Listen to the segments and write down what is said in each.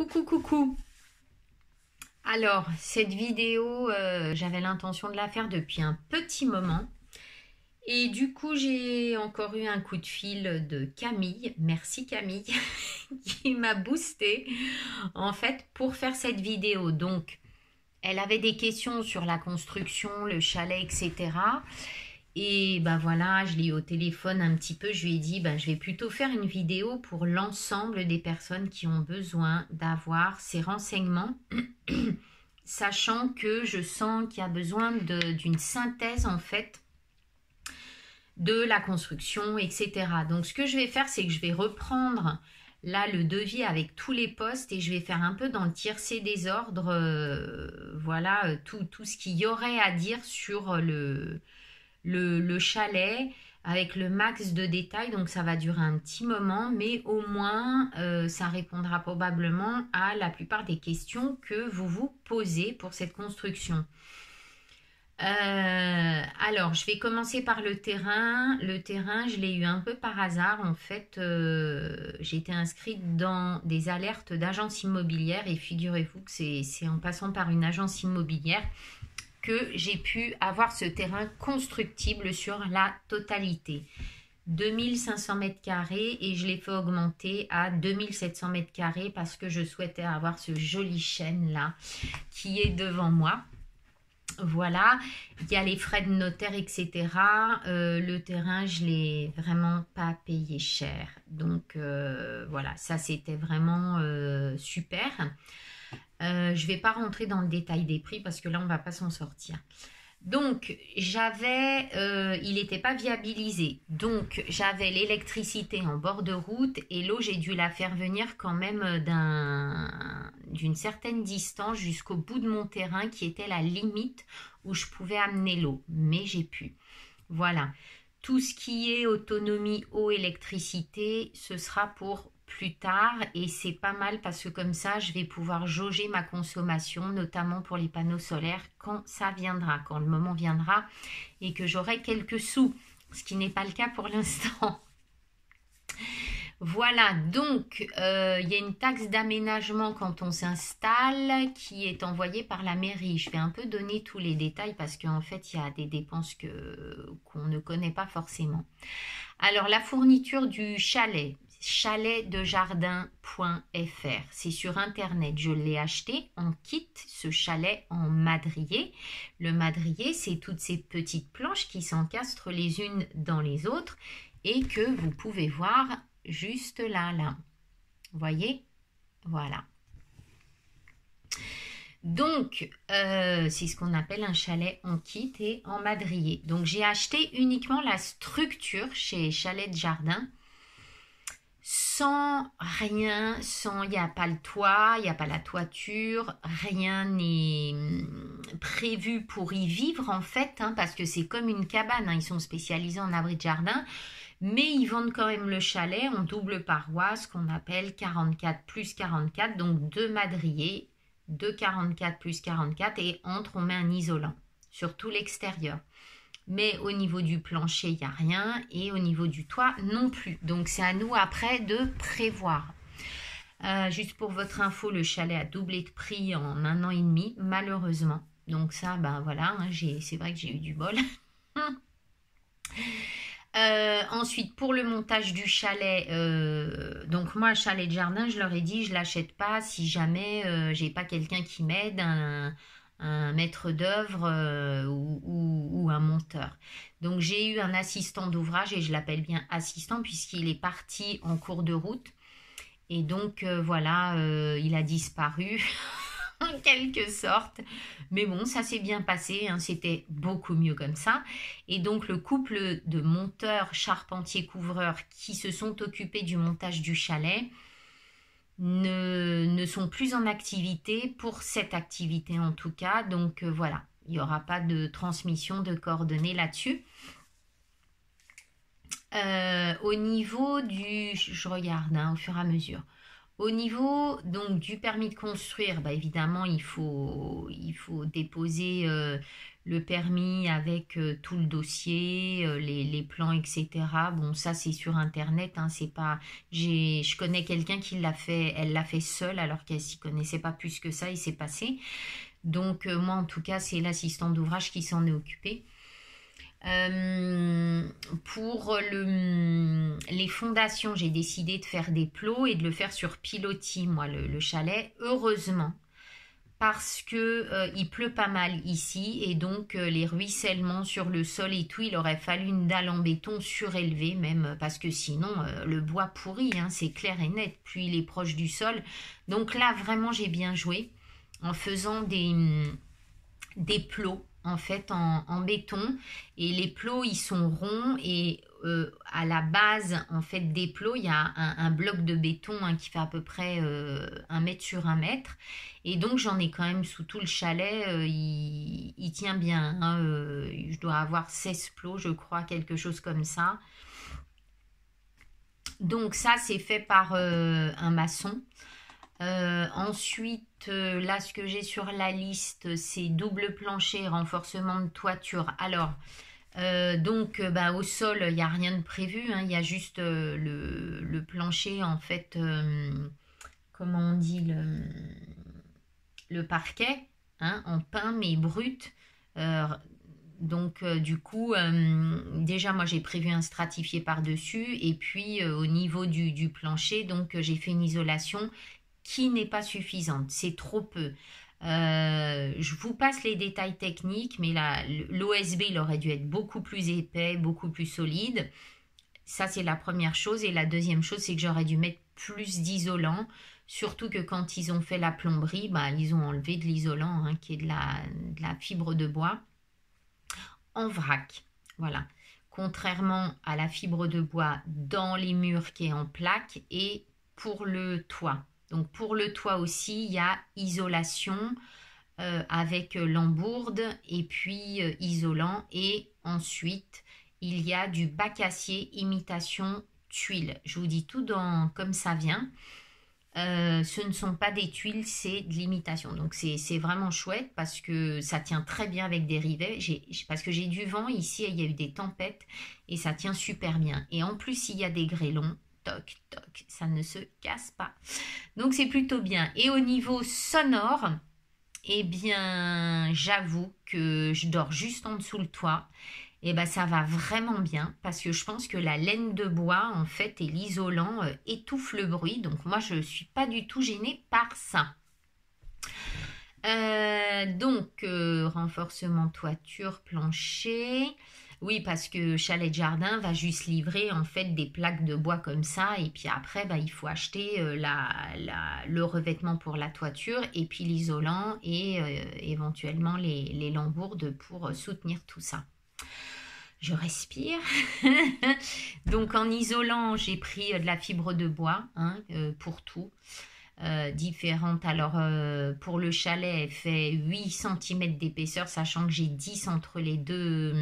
Coucou, coucou. Alors, cette vidéo, j'avais l'intention de la faire depuis un petit moment. Et du coup, j'ai encore eu un coup de fil de Camille. Merci Camille, qui m'a boosté en fait pour faire cette vidéo. Donc, elle avait des questions sur la construction, le chalet, etc. Et ben voilà, je l'ai eu au téléphone un petit peu, je lui ai dit, ben, je vais plutôt faire une vidéo pour l'ensemble des personnes qui ont besoin d'avoir ces renseignements, sachant que je sens qu'il y a besoin d'une synthèse en fait de la construction, etc. Donc ce que je vais faire, c'est que je vais reprendre là le devis avec tous les postes et je vais faire un peu dans le tiercé des ordres, voilà, tout ce qu'il y aurait à dire sur le chalet avec le max de détails. Donc ça va durer un petit moment, mais au moins ça répondra probablement à la plupart des questions que vous vous posez pour cette construction. Alors, je vais commencer par le terrain. Le terrain, je l'ai eu un peu par hasard. En fait, j'ai été inscrite dans des alertes d'agences immobilières et figurez-vous que c'est en passant par une agence immobilière que j'ai pu avoir ce terrain constructible sur la totalité. 2500 mètres carrés et je l'ai fait augmenter à 2700 mètres carrés parce que je souhaitais avoir ce joli chêne là qui est devant moi. Voilà, il y a les frais de notaire, etc. Le terrain, je ne l'ai vraiment pas payé cher. Donc, voilà, ça, c'était vraiment super. Je ne vais pas rentrer dans le détail des prix parce que là, on ne va pas s'en sortir. Donc, il n'était pas viabilisé. Donc, j'avais l'électricité en bord de route et l'eau, j'ai dû la faire venir quand même d'une certaine distance jusqu'au bout de mon terrain qui était la limite où je pouvais amener l'eau. Mais j'ai pu. Voilà. Tout ce qui est autonomie, eau, électricité, ce sera pour plus tard et c'est pas mal parce que comme ça je vais pouvoir jauger ma consommation notamment pour les panneaux solaires quand ça viendra, quand le moment viendra et que j'aurai quelques sous, ce qui n'est pas le cas pour l'instant. Voilà, donc il y a une taxe d'aménagement quand on s'installe qui est envoyée par la mairie. Je vais un peu donner tous les détails parce qu'en fait il y a des dépenses qu'on ne connaît pas forcément. Alors la fourniture du chalet, chaletdejardin.fr, c'est sur internet, je l'ai acheté en kit, ce chalet en madrier. Le madrier, c'est toutes ces petites planches qui s'encastrent les unes dans les autres et que vous pouvez voir juste là. Vous voyez? Voilà. Donc, c'est ce qu'on appelle un chalet en kit et en madrier. Donc, j'ai acheté uniquement la structure chez Chalet de Jardin. Sans rien, il n'y a pas le toit, il n'y a pas la toiture, rien n'est prévu pour y vivre en fait, hein, parce que c'est comme une cabane, hein, ils sont spécialisés en abri de jardin, mais ils vendent quand même le chalet en double paroisse qu'on appelle 44 plus 44, donc 2 madriers, 2 44 plus 44 et entre on met un isolant sur tout l'extérieur. Mais au niveau du plancher, il n'y a rien et au niveau du toit non plus. Donc, c'est à nous après de prévoir. Juste pour votre info, le chalet a doublé de prix en 1 an et demi, malheureusement. Donc ça, ben voilà, hein, c'est vrai que j'ai eu du bol. Ensuite, pour le montage du chalet, donc moi, chalet de jardin, je leur ai dit, je ne l'achète pas si jamais j'ai pas quelqu'un qui m'aide, un maître d'œuvre ou un monteur. Donc j'ai eu un assistant d'ouvrage et je l'appelle bien assistant puisqu'il est parti en cours de route et donc voilà, il a disparu en quelque sorte, mais bon, ça s'est bien passé, hein, c'était beaucoup mieux comme ça. Et donc le couple de monteurs, charpentiers, couvreurs qui se sont occupés du montage du chalet ne sont plus en activité pour cette activité en tout cas. Donc voilà, il n'y aura pas de transmission de coordonnées là-dessus. Au niveau du... Je regarde hein, au fur et à mesure. Au niveau donc du permis de construire, bah, évidemment, il faut déposer le permis avec tout le dossier, les plans, etc. Bon, ça c'est sur internet, hein, c'est pas. Je connais quelqu'un qui l'a fait, elle l'a fait seule alors qu'elle s'y connaissait pas plus que ça, il s'est passé. Donc moi en tout cas c'est l'assistante d'ouvrage qui s'en est occupée. Pour les fondations, j'ai décidé de faire des plots et de le faire sur pilotis, moi, le chalet, heureusement, parce que il pleut pas mal ici et donc les ruissellements sur le sol et tout, il aurait fallu une dalle en béton surélevée même, parce que sinon le bois pourrit, hein, c'est clair et net, plus il est proche du sol. Donc là, vraiment, j'ai bien joué en faisant des plots en fait en béton, et les plots ils sont ronds et à la base en fait des plots il y a un bloc de béton, hein, qui fait à peu près 1 mètre sur 1 mètre, et donc j'en ai quand même sous tout le chalet, il tient bien, hein, je dois avoir 16 plots je crois, quelque chose comme ça. Donc ça c'est fait par un maçon. Ensuite, là, ce que j'ai sur la liste, c'est double plancher, renforcement de toiture. Alors, donc, bah, au sol, il n'y a rien de prévu, hein, il y a juste le plancher, en fait, comment on dit, le parquet, hein, en peint, mais brut. Euh, donc, du coup, déjà, moi, j'ai prévu un stratifié par-dessus. Et puis, au niveau du plancher, donc, j'ai fait une isolation qui n'est pas suffisante, c'est trop peu. Je vous passe les détails techniques, mais l'OSB, il aurait dû être beaucoup plus épais, beaucoup plus solide. Ça, c'est la première chose. Et la deuxième chose, c'est que j'aurais dû mettre plus d'isolant. Surtout que quand ils ont fait la plomberie, bah, ils ont enlevé de l'isolant, hein, qui est de la fibre de bois en vrac. Voilà. Contrairement à la fibre de bois dans les murs qui est en plaque et pour le toit. Donc pour le toit aussi, il y a isolation avec lambourde et puis isolant. Et ensuite, il y a du bac acier imitation tuile. Je vous dis tout comme ça vient. Ce ne sont pas des tuiles, c'est de l'imitation. Donc c'est vraiment chouette parce que ça tient très bien avec des rivets. Parce que j'ai du vent ici, il y a eu des tempêtes et ça tient super bien. Et en plus, il y a des grêlons. Toc, toc, ça ne se casse pas. Donc c'est plutôt bien. Et au niveau sonore, eh bien, j'avoue que je dors juste en dessous le toit. Et ben ça va vraiment bien parce que je pense que la laine de bois en fait et l'isolant étouffe le bruit. Donc moi je ne suis pas du tout gênée par ça. Donc renforcement toiture, plancher. Oui, parce que Chalet de Jardin va juste livrer en fait des plaques de bois comme ça, et puis après bah, il faut acheter le revêtement pour la toiture et puis l'isolant et éventuellement les lambourdes pour soutenir tout ça. Je respire. Donc en isolant, j'ai pris de la fibre de bois, hein, pour tout. Différentes. Alors pour le chalet, elle fait 8 cm d'épaisseur, sachant que j'ai 10 entre les deux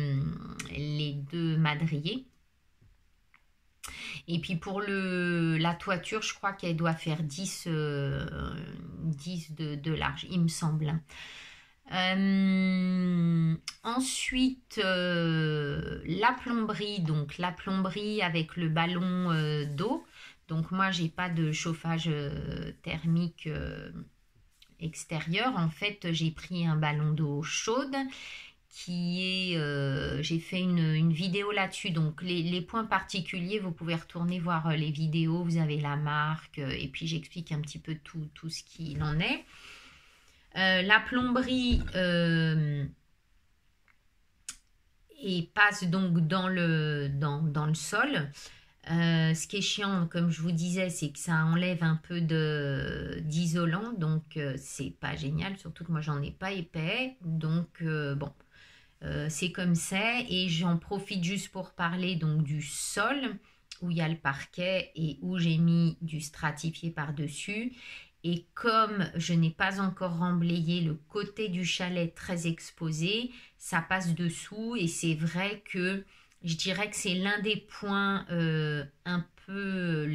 madriers. Et puis pour la toiture, je crois qu'elle doit faire 10 de large, il me semble. Ensuite, la plomberie, donc la plomberie avec le ballon d'eau. Donc moi, j'ai pas de chauffage thermique extérieur. En fait, j'ai pris un ballon d'eau chaude qui est... j'ai fait une vidéo là-dessus. Donc les points particuliers, vous pouvez retourner voir les vidéos. Vous avez la marque et puis j'explique un petit peu tout ce qu'il en est. La plomberie et passe donc dans le sol. Ce qui est chiant, comme je vous disais, c'est que ça enlève un peu d'isolant, donc c'est pas génial, surtout que moi j'en ai pas épais, donc bon, c'est comme ça. Et j'en profite juste pour parler donc du sol où il y a le parquet et où j'ai mis du stratifié par-dessus. Et comme je n'ai pas encore remblayé le côté du chalet très exposé, ça passe dessous, et c'est vrai que je dirais que c'est l'un des points un peu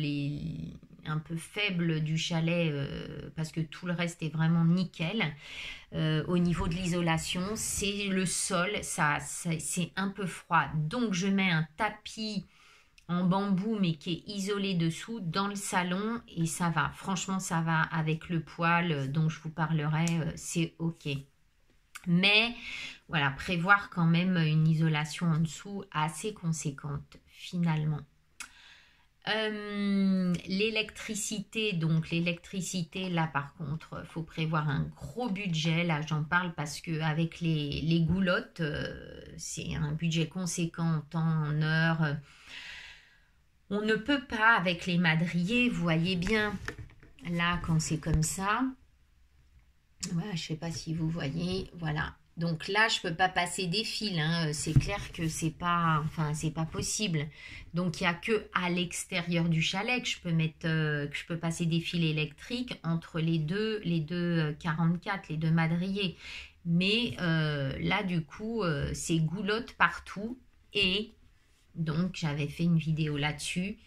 un peu faible du chalet parce que tout le reste est vraiment nickel. Au niveau de l'isolation, c'est le sol, c'est un peu froid. Donc je mets un tapis en bambou mais qui est isolé dessous dans le salon et ça va. Franchement, ça va avec le poêle dont je vous parlerai, c'est ok. Mais voilà, prévoir quand même une isolation en dessous assez conséquente finalement. L'électricité, donc l'électricité là par contre, il faut prévoir un gros budget. Là j'en parle parce que avec les goulottes, c'est un budget conséquent en temps, en heures. On ne peut pas avec les madriers, vous voyez bien, là quand c'est comme ça. Voilà, je ne sais pas si vous voyez, voilà. Donc là, je ne peux pas passer des fils, hein. C'est clair que c'est pas, enfin, c'est pas possible. Donc il n'y a que à l'extérieur du chalet que je peux mettre, que je peux passer des fils électriques entre les deux 44, les deux madriers. Mais là, du coup, c'est goulotte partout. Et donc, j'avais fait une vidéo là-dessus.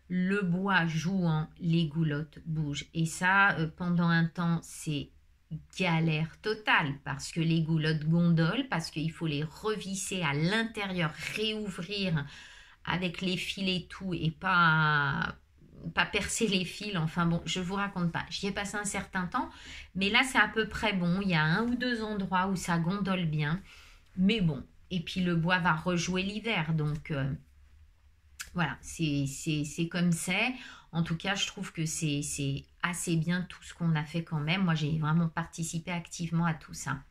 Le bois jouant, les goulottes bougent. Et ça, pendant un temps, c'est galère totale parce que les goulottes gondolent, parce qu'il faut les revisser à l'intérieur, réouvrir avec les fils et tout et pas percer les fils. Enfin bon, je vous raconte pas. J'y ai passé un certain temps, mais là c'est à peu près bon. Il y a 1 ou 2 endroits où ça gondole bien, mais bon. Et puis le bois va rejouer l'hiver, donc voilà, c'est comme c'est. En tout cas, je trouve que c'est assez bien tout ce qu'on a fait quand même. Moi, j'ai vraiment participé activement à tout ça.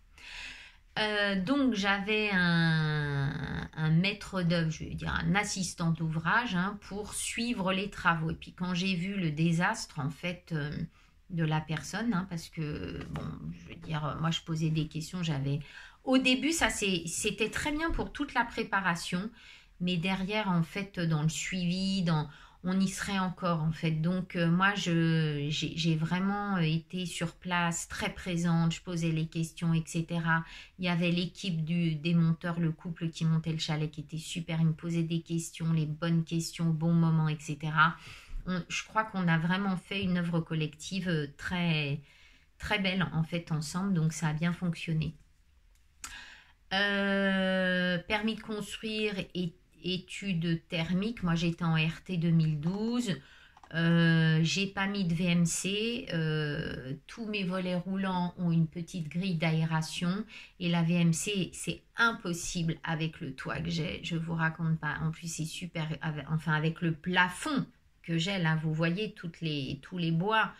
Donc, j'avais un maître d'œuvre, je veux dire un assistant d'ouvrage, hein, pour suivre les travaux. Et puis, quand j'ai vu le désastre, en fait, de la personne, hein, parce que, bon, je veux dire, moi, je posais des questions. Au début, ça, c'était très bien pour toute la préparation. Mais derrière, en fait, dans le suivi, on y serait encore, en fait. Donc, moi, j'ai vraiment été sur place, très présente. Je posais les questions, etc. Il y avait l'équipe des monteurs, le couple qui montait le chalet, qui était super. Ils me posaient des questions, les bonnes questions, au bon moment, etc. Je crois qu'on a vraiment fait une œuvre collective très, très belle, en fait, ensemble. Donc, ça a bien fonctionné. Permis de construire et études thermiques, moi j'étais en RT 2012, j'ai pas mis de VMC, tous mes volets roulants ont une petite grille d'aération et la VMC c'est impossible avec le toit que j'ai, je vous raconte pas, en plus c'est super, enfin avec le plafond que j'ai là, vous voyez tous les bois,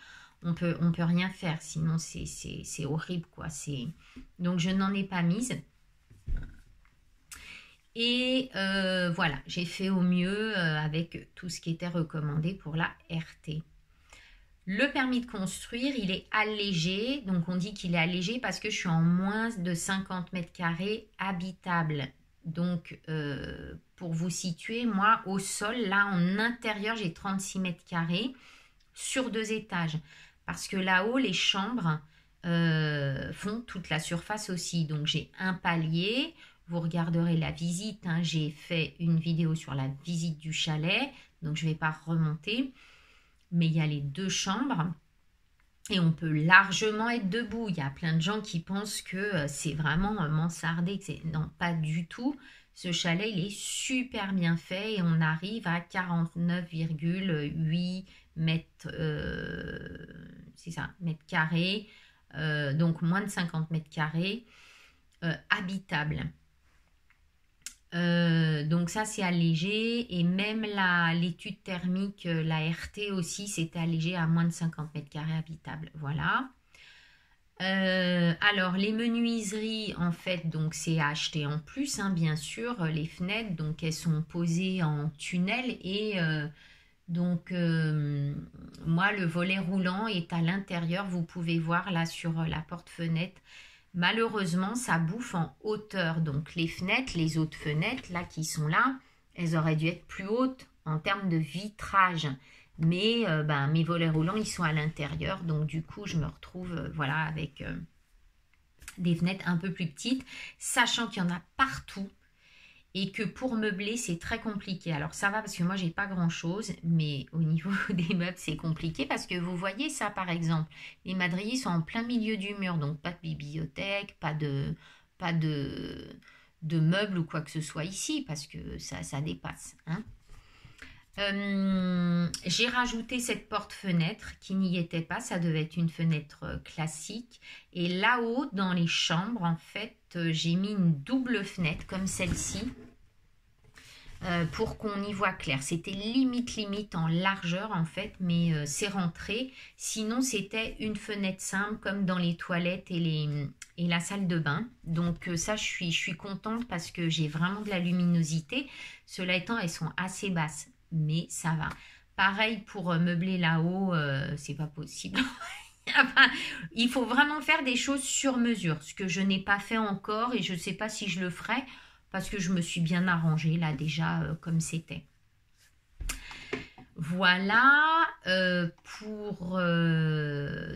on peut rien faire, sinon c'est horrible quoi, donc je n'en ai pas mise. Et voilà, j'ai fait au mieux avec tout ce qui était recommandé pour la RT. Le permis de construire, il est allégé. Donc, on dit qu'il est allégé parce que je suis en moins de 50 mètres carrés habitable. Donc, pour vous situer, moi, au sol, là, en intérieur, j'ai 36 mètres carrés sur 2 étages. Parce que là-haut, les chambres font toute la surface aussi. Donc, j'ai un palier. Vous regarderez la visite, hein. J'ai fait une vidéo sur la visite du chalet, donc je ne vais pas remonter. Mais il y a les 2 chambres et on peut largement être debout. Il y a plein de gens qui pensent que c'est vraiment mansardé. Non, pas du tout. Ce chalet, il est super bien fait et on arrive à 49,8 mètres, c'est ça, mètres carrés, donc moins de 50 mètres carrés, habitable. Donc ça c'est allégé et même l'étude thermique, la RT aussi c'était allégé à moins de 50 mètres carrés habitable, voilà. Alors les menuiseries en fait donc c'est à acheter en plus, hein, bien sûr, les fenêtres donc elles sont posées en tunnel et donc moi le volet roulant est à l'intérieur, vous pouvez voir là sur la porte-fenêtre. Malheureusement, ça bouffe en hauteur. Donc, les fenêtres, les autres fenêtres, là, qui sont là, elles auraient dû être plus hautes en termes de vitrage. Mais mes volets roulants, ils sont à l'intérieur. Donc, du coup, je me retrouve voilà, avec des fenêtres un peu plus petites, sachant qu'il y en a partout. et que pour meubler, c'est très compliqué. Alors ça va parce que moi, j'ai pas grand-chose, mais au niveau des meubles, c'est compliqué parce que vous voyez ça, par exemple. Les madriers sont en plein milieu du mur, donc pas de bibliothèque, pas de meubles ou quoi que ce soit ici parce que ça dépasse, hein. J'ai rajouté cette porte-fenêtre qui n'y était pas, ça devait être une fenêtre classique. Et là-haut, dans les chambres, en fait, j'ai mis une double fenêtre comme celle-ci pour qu'on y voit clair. C'était limite en largeur en fait, mais c'est rentré. Sinon, c'était une fenêtre simple comme dans les toilettes et la salle de bain. Donc ça, je suis contente parce que j'ai vraiment de la luminosité. Cela étant, elles sont assez basses, mais ça va. Pareil pour meubler là-haut, c'est pas possible. Enfin, il faut vraiment faire des choses sur mesure, ce que je n'ai pas fait encore et je ne sais pas si je le ferai parce que je me suis bien arrangée là déjà comme c'était. Voilà,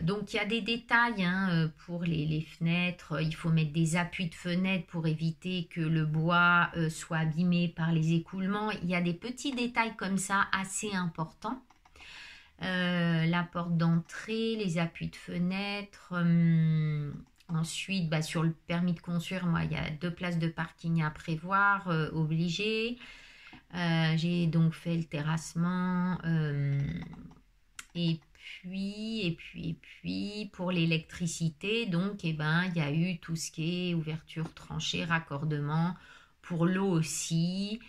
donc il y a des détails hein, pour les fenêtres. Il faut mettre des appuis de fenêtre pour éviter que le bois soit abîmé par les écoulements. Il y a des petits détails comme ça assez importants. La porte d'entrée, les appuis de fenêtre. Ensuite, bah, sur le permis de construire, moi, il y a 2 places de parking à prévoir, obligé. J'ai donc fait le terrassement. Et puis, pour l'électricité, donc, eh ben, il y a eu tout ce qui est ouverture, tranchée, raccordement. Pour l'eau aussi.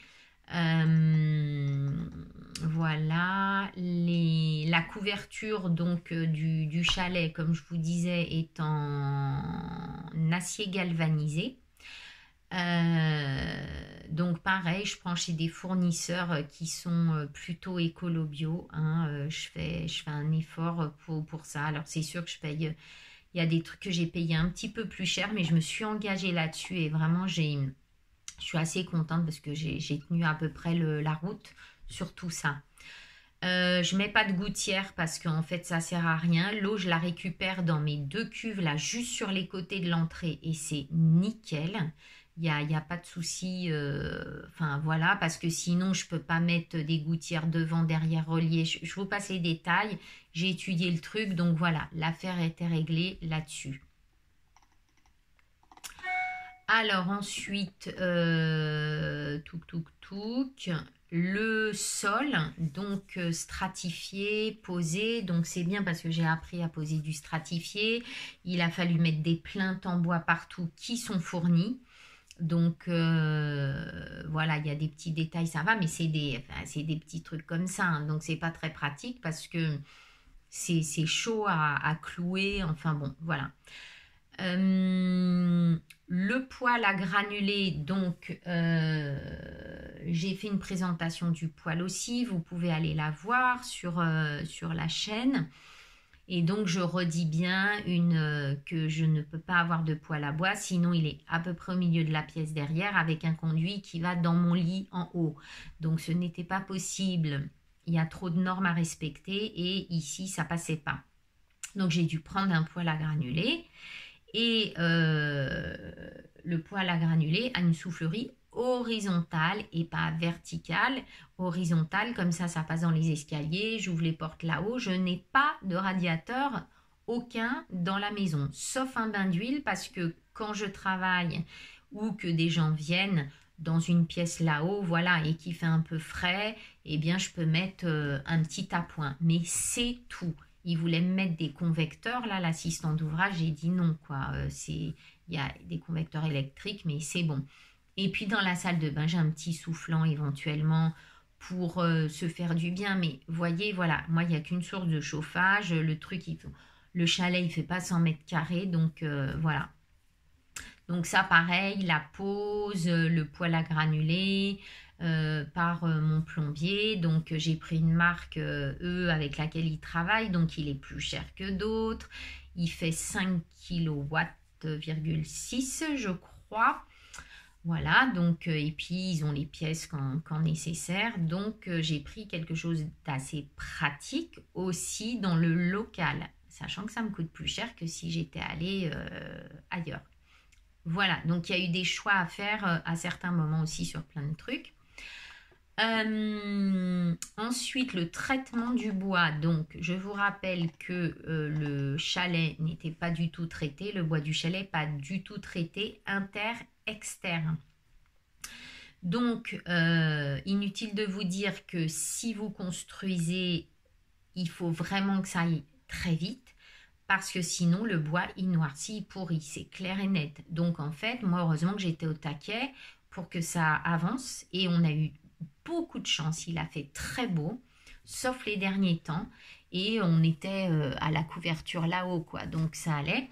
Voilà, la couverture donc du chalet, comme je vous disais, est en acier galvanisé. Donc pareil, je prends chez des fournisseurs qui sont plutôt écolo-bio. Hein, je fais un effort pour ça. Alors c'est sûr que je paye, il y a des trucs que j'ai payé un petit peu plus cher, mais je me suis engagée là-dessus et vraiment je suis assez contente parce que j'ai tenu à peu près la route sur tout ça. Je mets pas de gouttière parce qu'en fait ça sert à rien. L'eau je la récupère dans mes 2 cuves là juste sur les côtés de l'entrée et c'est nickel. Il y a pas de souci. Enfin voilà, parce que sinon je peux pas mettre des gouttières devant, derrière, reliées. Je vous passe les détails. J'ai étudié le truc donc voilà, l'affaire était réglée là-dessus. Alors ensuite, le sol, donc stratifié, posé, donc c'est bien parce que j'ai appris à poser du stratifié. Il a fallu mettre des plinthes en bois partout qui sont fournis. Donc voilà, il y a des petits détails, ça va, mais c'est des petits trucs comme ça. Hein, donc c'est pas très pratique parce que c'est chaud à clouer, enfin bon, voilà. Le poêle à granulés, donc j'ai fait une présentation du poêle aussi, vous pouvez aller la voir sur la chaîne. Et donc je redis bien que je ne peux pas avoir de poêle à bois, sinon il est à peu près au milieu de la pièce derrière avec un conduit qui va dans mon lit en haut. Donc ce n'était pas possible, il y a trop de normes à respecter et ici ça passait pas. Donc j'ai dû prendre un poêle à granulés. Et le poêle à granulés a une soufflerie horizontale et pas verticale. Horizontale, comme ça passe dans les escaliers. J'ouvre les portes là-haut. Je n'ai pas de radiateur aucun dans la maison, sauf un bain d'huile parce que quand je travaille ou que des gens viennent dans une pièce là-haut, voilà, et qui fait un peu frais, eh bien je peux mettre un petit appoint. Mais c'est tout. Il voulait me mettre des convecteurs, là, l'assistant d'ouvrage, j'ai dit non, quoi. Il y a des convecteurs électriques, mais c'est bon. Et puis dans la salle de bain, j'ai un petit soufflant éventuellement pour se faire du bien. Mais voyez, voilà, moi, il n'y a qu'une source de chauffage. Le truc, le chalet, il ne fait pas 100 mètres carrés, donc voilà. Donc ça, pareil, la pose, le poêle à granulés, par mon plombier. Donc j'ai pris une marque avec laquelle il travaille, donc il est plus cher que d'autres. Il fait 5 kW,6 je crois. Voilà, donc et puis ils ont les pièces quand nécessaire. Donc j'ai pris quelque chose d'assez pratique aussi dans le local, sachant que ça me coûte plus cher que si j'étais allée ailleurs. Voilà, donc il y a eu des choix à faire à certains moments aussi sur plein de trucs. Ensuite, le traitement du bois. Donc, je vous rappelle que le chalet n'était pas du tout traité, le bois du chalet pas du tout traité, inter-externe. Donc, inutile de vous dire que si vous construisez, il faut vraiment que ça aille très vite parce que sinon, le bois, il noircit, il pourrit, c'est clair et net. Donc, en fait, moi, heureusement que j'étais au taquet pour que ça avance et on a eu beaucoup de chance, il a fait très beau, sauf les derniers temps, et on était à la couverture là-haut, quoi, donc ça allait.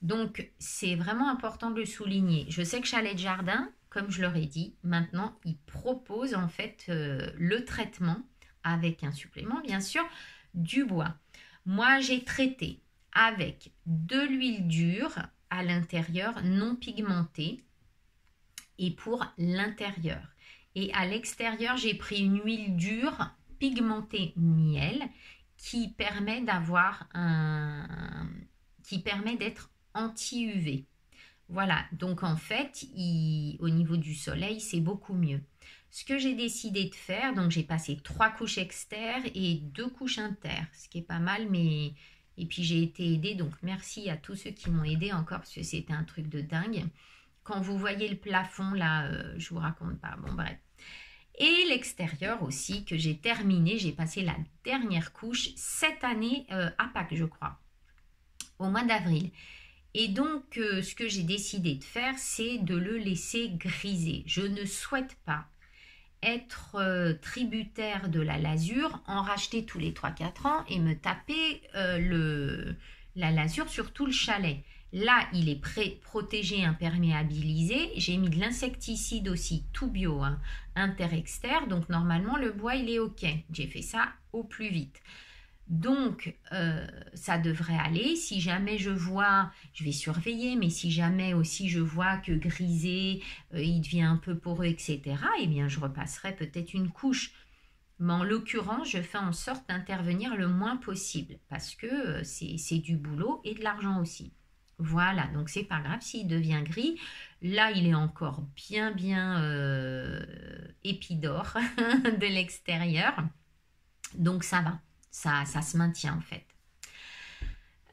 Donc c'est vraiment important de le souligner. Je sais que Chalet de Jardin, comme je leur ai dit, maintenant il propose en fait le traitement avec un supplément, bien sûr, du bois. Moi j'ai traité avec de l'huile dure à l'intérieur, non pigmentée, et pour l'intérieur. Et à l'extérieur, j'ai pris une huile dure pigmentée miel qui permet d'avoir qui permet d'être anti-UV. Voilà, donc en fait, au niveau du soleil, c'est beaucoup mieux. Ce que j'ai décidé de faire, donc j'ai passé 3 couches externes et 2 couches inter, ce qui est pas mal, mais... Et puis j'ai été aidée, donc merci à tous ceux qui m'ont aidée encore, parce que c'était un truc de dingue. Quand vous voyez le plafond, là, je vous raconte pas. Bon, bref. Et l'extérieur aussi, que j'ai terminé. J'ai passé la dernière couche cette année à Pâques, je crois, au mois d'avril. Et donc, ce que j'ai décidé de faire, c'est de le laisser griser. Je ne souhaite pas être tributaire de la lasure, en racheter tous les 3-4 ans et me taper la lasure sur tout le chalet. Là, il est protégé, imperméabilisé. J'ai mis de l'insecticide aussi, tout bio, hein, inter-externe. Donc, normalement, le bois, il est OK. J'ai fait ça au plus vite. Donc, ça devrait aller. Si jamais je vois, je vais surveiller, mais si jamais aussi je vois que grisé, il devient un peu poreux, etc., eh bien, je repasserai peut-être une couche. Mais en l'occurrence, je fais en sorte d'intervenir le moins possible parce que c'est du boulot et de l'argent aussi. Voilà, donc c'est pas grave s'il devient gris. Là, il est encore bien épidore de l'extérieur. Donc ça va, ça se maintient en fait.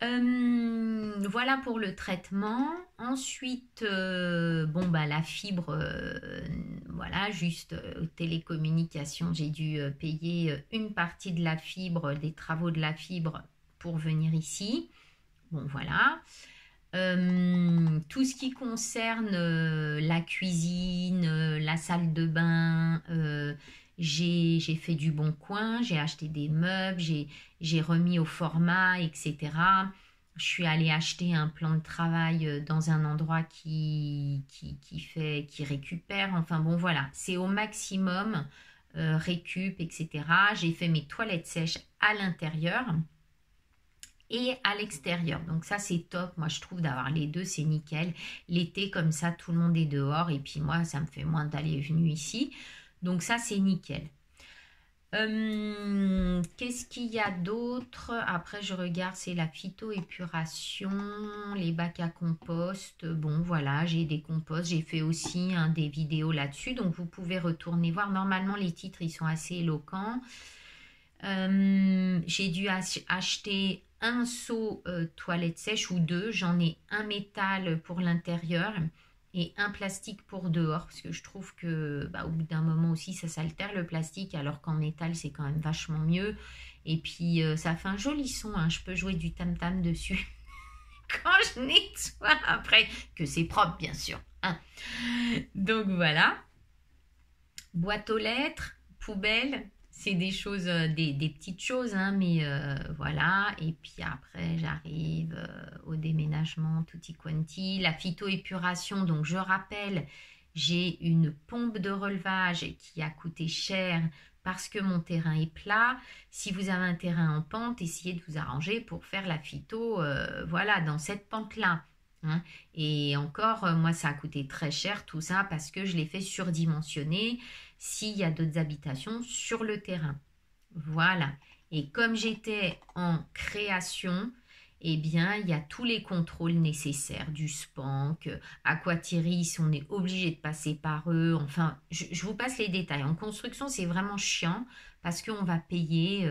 Voilà pour le traitement. Ensuite, la fibre, voilà, juste télécommunication. J'ai dû payer une partie de la fibre, des travaux de la fibre pour venir ici. Bon, voilà. Tout ce qui concerne la cuisine, la salle de bain, j'ai fait du bon coin, j'ai acheté des meubles, j'ai remis au format, etc. Je suis allée acheter un plan de travail dans un endroit qui récupère. Enfin bon, voilà, c'est au maximum récup, etc. J'ai fait mes toilettes sèches à l'intérieur et à l'extérieur. Donc ça, c'est top. Moi, je trouve d'avoir les deux, c'est nickel. L'été, comme ça, tout le monde est dehors. Et puis moi, ça me fait moins d'aller et venir ici. Donc ça, c'est nickel. Qu'est-ce qu'il y a d'autre? Après, je regarde, c'est la phytoépuration, les bacs à compost. Bon, voilà, j'ai des composts. J'ai fait aussi des vidéos là-dessus. Donc, vous pouvez retourner voir. Normalement, les titres, ils sont assez éloquents. J'ai dû acheter un seau toilette sèche ou deux. J'en ai un métal pour l'intérieur et un plastique pour dehors parce que je trouve que au bout d'un moment aussi ça s'altère le plastique alors qu'en métal c'est quand même vachement mieux et puis ça fait un joli son, hein. Je peux jouer du tam-tam dessus quand je nettoie après, que c'est propre bien sûr, hein. Donc voilà, boîte aux lettres, poubelle, c'est des choses, des petites choses, hein, mais voilà. Et puis après, j'arrive au déménagement tutti quanti, la phytoépuration. Donc, je rappelle, j'ai une pompe de relevage qui a coûté cher parce que mon terrain est plat. Si vous avez un terrain en pente, essayez de vous arranger pour faire la phyto, voilà, dans cette pente-là. Hein. Et encore, moi, ça a coûté très cher tout ça parce que je l'ai fait surdimensionner s'il y a d'autres habitations sur le terrain. Voilà. Et comme j'étais en création, eh bien, il y a tous les contrôles nécessaires du SPANC, Aquatiris, on est obligé de passer par eux. Enfin, je vous passe les détails. En construction, c'est vraiment chiant parce qu'on va payer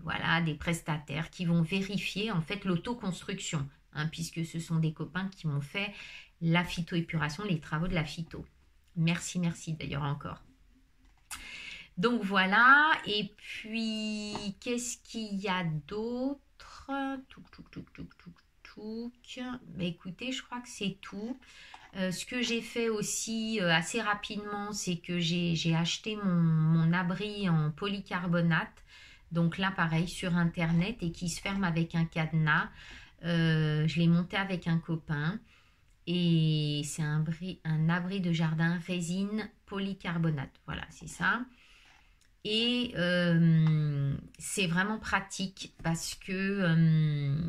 voilà, des prestataires qui vont vérifier en fait l'autoconstruction, hein, puisque ce sont des copains qui m'ont fait la phytoépuration, les travaux de la phyto. Merci, merci d'ailleurs encore. Donc voilà, et puis qu'est-ce qu'il y a d'autre? Bah, écoutez, je crois que c'est tout. Ce que j'ai fait aussi assez rapidement, c'est que j'ai acheté mon abri en polycarbonate. Donc là, pareil, sur Internet et qui se ferme avec un cadenas. Je l'ai monté avec un copain. Et c'est un abri de jardin résine polycarbonate. Voilà, c'est ça. Et c'est vraiment pratique parce que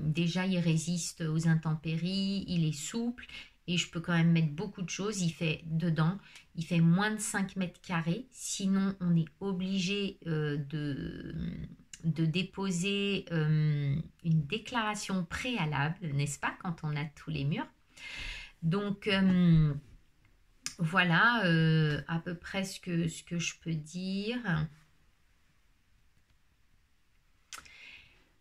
déjà il résiste aux intempéries, il est souple et je peux quand même mettre beaucoup de choses. Il fait dedans, il fait moins de 5 mètres carrés. Sinon, on est obligé de déposer une déclaration préalable, n'est-ce pas, quand on a tous les murs. Donc, voilà à peu près ce que je peux dire.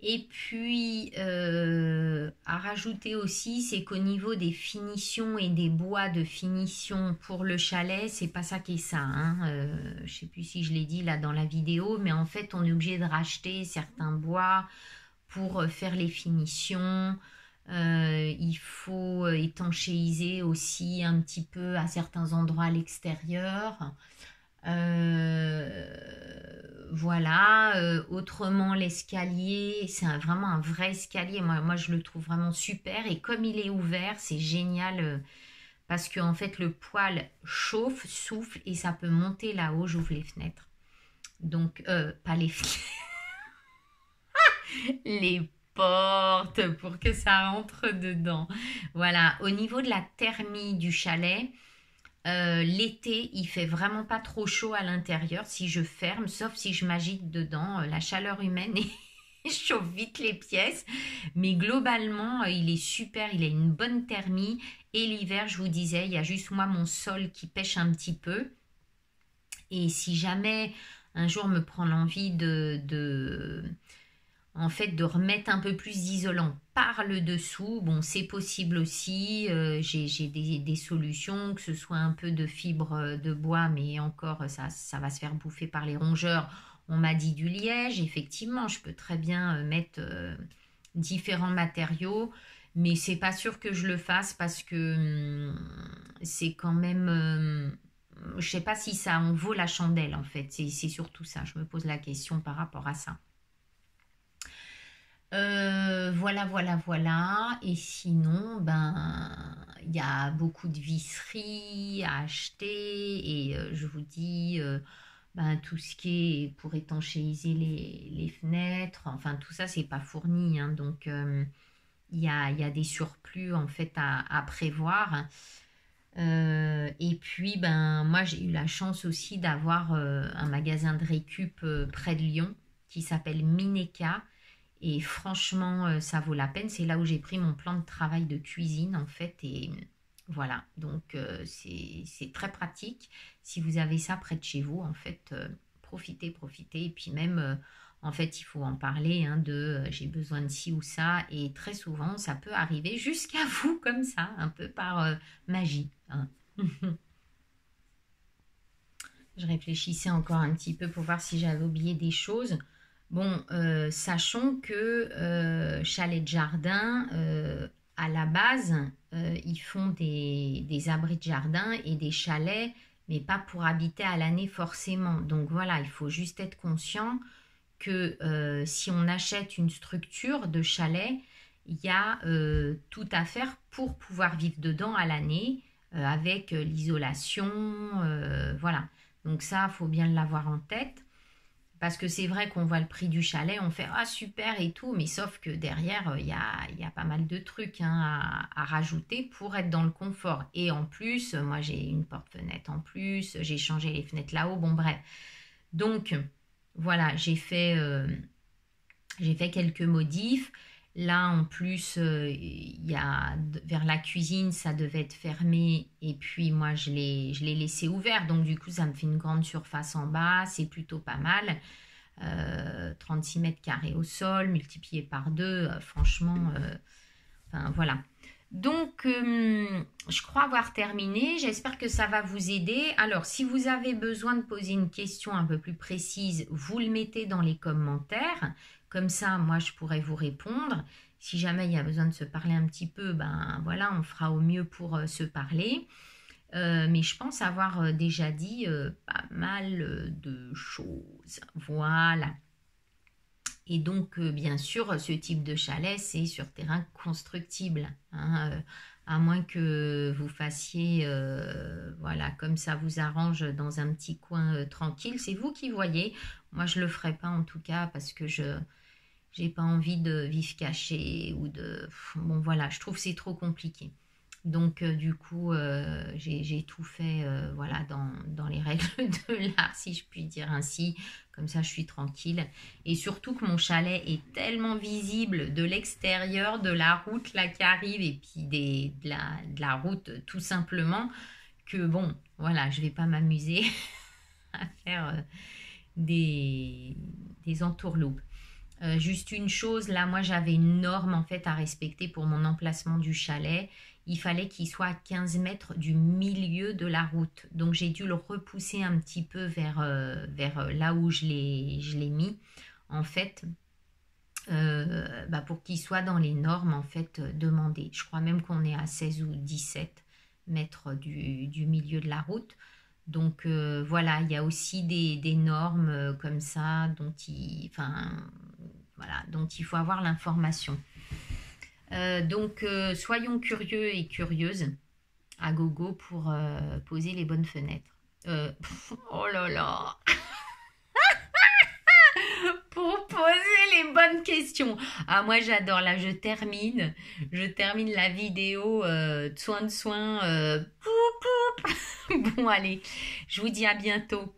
Et puis, à rajouter aussi, c'est qu'au niveau des finitions et des bois de finition pour le chalet, c'est pas ça qui est ça. Hein. Je sais plus si je l'ai dit là dans la vidéo, mais en fait, on est obligé de racheter certains bois pour faire les finitions. Il faut étanchéiser aussi un petit peu à certains endroits à l'extérieur. Voilà, autrement l'escalier, c'est vraiment un vrai escalier. Moi, je le trouve vraiment super. Et comme il est ouvert, c'est génial parce que en fait, le poêle chauffe, souffle et ça peut monter là-haut. J'ouvre les fenêtres. Donc, pas les fenêtres, les portes pour que ça rentre dedans. Voilà, au niveau de la thermie du chalet, l'été, il fait vraiment pas trop chaud à l'intérieur si je ferme, sauf si je m'agite dedans. La chaleur humaine chauffe vite les pièces. Mais globalement, il est super, il a une bonne thermie. Et l'hiver, je vous disais, il y a juste moi, mon sol qui pêche un petit peu. Et si jamais un jour me prend l'envie en fait, de remettre un peu plus d'isolant par le dessous. Bon, c'est possible aussi. J'ai des solutions, que ce soit un peu de fibre de bois, mais encore, ça va se faire bouffer par les rongeurs. On m'a dit du liège. Effectivement, je peux très bien mettre différents matériaux, mais c'est pas sûr que je le fasse parce que c'est quand même... je sais pas si ça en vaut la chandelle, en fait. C'est surtout ça. Je me pose la question par rapport à ça. Voilà, voilà, voilà. Et sinon, ben, il y a beaucoup de visseries à acheter. Et je vous dis, ben, tout ce qui est pour étanchéiser les fenêtres, enfin, tout ça, c'est pas fourni. Hein, donc, il y a des surplus, en fait, à prévoir. Et puis, ben, moi, j'ai eu la chance aussi d'avoir un magasin de récup près de Lyon qui s'appelle Mineka. Et franchement, ça vaut la peine. C'est là où j'ai pris mon plan de travail de cuisine, en fait. Et voilà, donc c'est très pratique. Si vous avez ça près de chez vous, en fait, profitez, profitez. Et puis même, en fait, il faut en parler hein, de j'ai besoin de ci ou ça. Et très souvent, ça peut arriver jusqu'à vous comme ça, un peu par magie. Hein. Je réfléchissais encore un petit peu pour voir si j'avais oublié des choses. Bon, sachons que Chalet de Jardin, à la base, ils font des abris de jardin et des chalets, mais pas pour habiter à l'année forcément. Donc voilà, il faut juste être conscient que si on achète une structure de chalet, il y a tout à faire pour pouvoir vivre dedans à l'année avec l'isolation, voilà. Donc ça, il faut bien l'avoir en tête. Parce que c'est vrai qu'on voit le prix du chalet, on fait « Ah, super » et tout, mais sauf que derrière, il y a pas mal de trucs hein, à rajouter pour être dans le confort. Et en plus, moi, j'ai une porte-fenêtre en plus, j'ai changé les fenêtres là-haut, bon bref. Donc, voilà, j'ai fait quelques modifs. Là, en plus, il y a, vers la cuisine, ça devait être fermé. Et puis, moi, je l'ai laissé ouvert. Donc, du coup, ça me fait une grande surface en bas. C'est plutôt pas mal. 36 mètres carrés au sol, multiplié par 2. Franchement, enfin, voilà. Donc, je crois avoir terminé. J'espère que ça va vous aider. Alors, si vous avez besoin de poser une question un peu plus précise, vous le mettez dans les commentaires. Comme ça, moi, je pourrais vous répondre. Si jamais il y a besoin de se parler un petit peu, ben voilà, on fera au mieux pour se parler. Mais je pense avoir déjà dit pas mal de choses. Voilà. Et donc, bien sûr, ce type de chalet, c'est sur terrain constructible, hein, à moins que vous fassiez, voilà, comme ça vous arrange dans un petit coin tranquille. C'est vous qui voyez. Moi, je ne le ferai pas en tout cas parce que je n'ai pas envie de vivre caché ou de... Bon, voilà, je trouve que c'est trop compliqué. Donc, du coup, j'ai tout fait voilà, dans les règles de l'art, si je puis dire ainsi. Comme ça, je suis tranquille. Et surtout que mon chalet est tellement visible de l'extérieur, de la route là qui arrive et puis de la route tout simplement, que bon, voilà, je ne vais pas m'amuser à faire des entourloupes. Juste une chose, là, moi, j'avais une norme en fait à respecter pour mon emplacement du chalet. Il fallait qu'il soit à 15 mètres du milieu de la route. Donc, j'ai dû le repousser un petit peu vers là où je l'ai mis, en fait, pour qu'il soit dans les normes, en fait, demandées. Je crois même qu'on est à 16 ou 17 mètres du milieu de la route. Donc, voilà, il y a aussi des normes comme ça dont voilà, dont il faut avoir l'information. Donc, soyons curieux et curieuses à gogo pour poser les bonnes fenêtres. Oh là là pour poser les bonnes questions. Ah, moi, j'adore. Là, je termine la vidéo de soin. Bon, allez, je vous dis à bientôt.